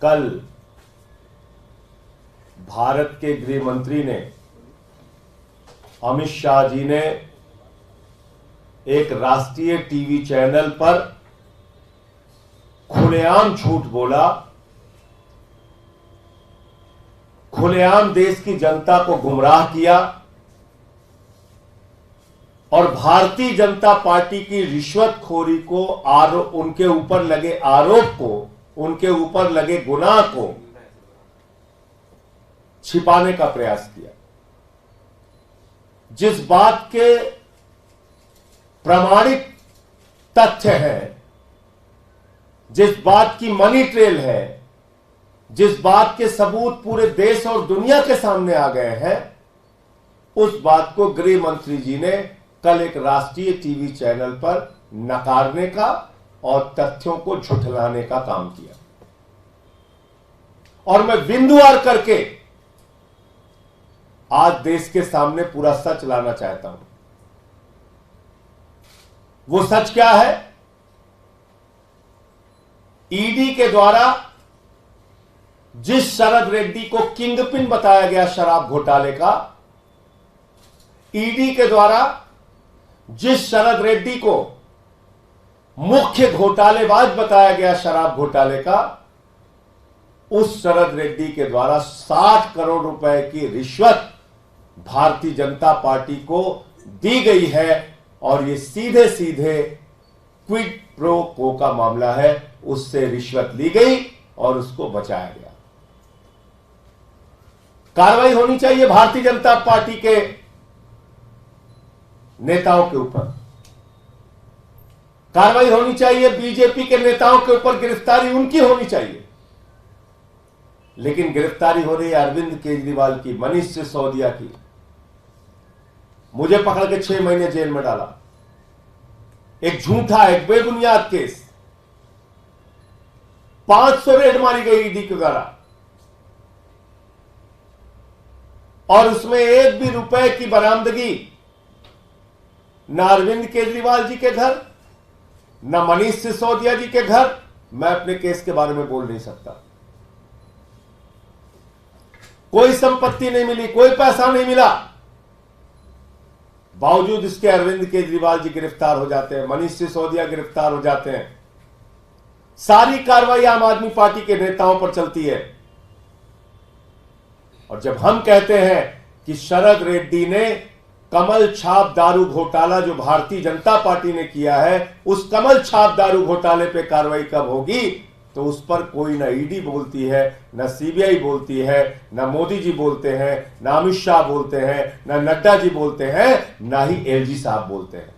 कल भारत के गृह मंत्री ने, अमित शाह जी ने एक राष्ट्रीय टीवी चैनल पर खुलेआम झूठ बोला, खुलेआम देश की जनता को गुमराह किया और भारतीय जनता पार्टी की रिश्वतखोरी को, उनके ऊपर लगे आरोप को, उनके ऊपर लगे गुनाह को छिपाने का प्रयास किया। जिस बात के प्रमाणित तथ्य है, जिस बात की मनी ट्रेल है, जिस बात के सबूत पूरे देश और दुनिया के सामने आ गए हैं, उस बात को गृह मंत्री जी ने कल एक राष्ट्रीय टीवी चैनल पर नकारने का और तथ्यों को झुठलाने का काम किया। और मैं बिंदुवार करके आज देश के सामने पूरा सच लाना चाहता हूं। वो सच क्या है? ईडी के द्वारा जिस शरद रेड्डी को किंगपिन बताया गया शराब घोटाले का, ईडी के द्वारा जिस शरद रेड्डी को मुख्य घोटालेबाज बताया गया शराब घोटाले का, उस शरद रेड्डी के द्वारा 60 करोड़ रुपए की रिश्वत भारतीय जनता पार्टी को दी गई है और यह सीधे सीधे क्विड प्रो को का मामला है। उससे रिश्वत ली गई और उसको बचाया गया। कार्रवाई होनी चाहिए भारतीय जनता पार्टी के नेताओं के ऊपर, कार्रवाई होनी चाहिए बीजेपी के नेताओं के ऊपर, गिरफ्तारी उनकी होनी चाहिए। लेकिन गिरफ्तारी हो रही है अरविंद केजरीवाल की, मनीष सिसोदिया की। मुझे पकड़ के 6 महीने जेल में डाला, एक झूठा, एक बेबुनियाद केस। 500 रेड मारी गई ईडी के द्वारा और उसमें एक भी रुपए की बरामदगी न अरविंद केजरीवाल जी के घर, न मनीष सिसोदिया जी के घर। मैं अपने केस के बारे में बोल नहीं सकता। कोई संपत्ति नहीं मिली, कोई पैसा नहीं मिला। बावजूद इसके अरविंद केजरीवाल जी गिरफ्तार हो जाते हैं, मनीष सिसोदिया गिरफ्तार हो जाते हैं। सारी कार्रवाई आम आदमी पार्टी के नेताओं पर चलती है। और जब हम कहते हैं कि शरद रेड्डी ने कमल छाप दारू घोटाला जो भारतीय जनता पार्टी ने किया है, उस कमल छाप दारू घोटाले पे कार्रवाई कब होगी, तो उस पर कोई ना ईडी बोलती है, ना सीबीआई बोलती है, ना मोदी जी बोलते हैं, ना अमित शाह बोलते हैं, ना नड्डा जी बोलते हैं, ना ही एलजी साहब बोलते हैं।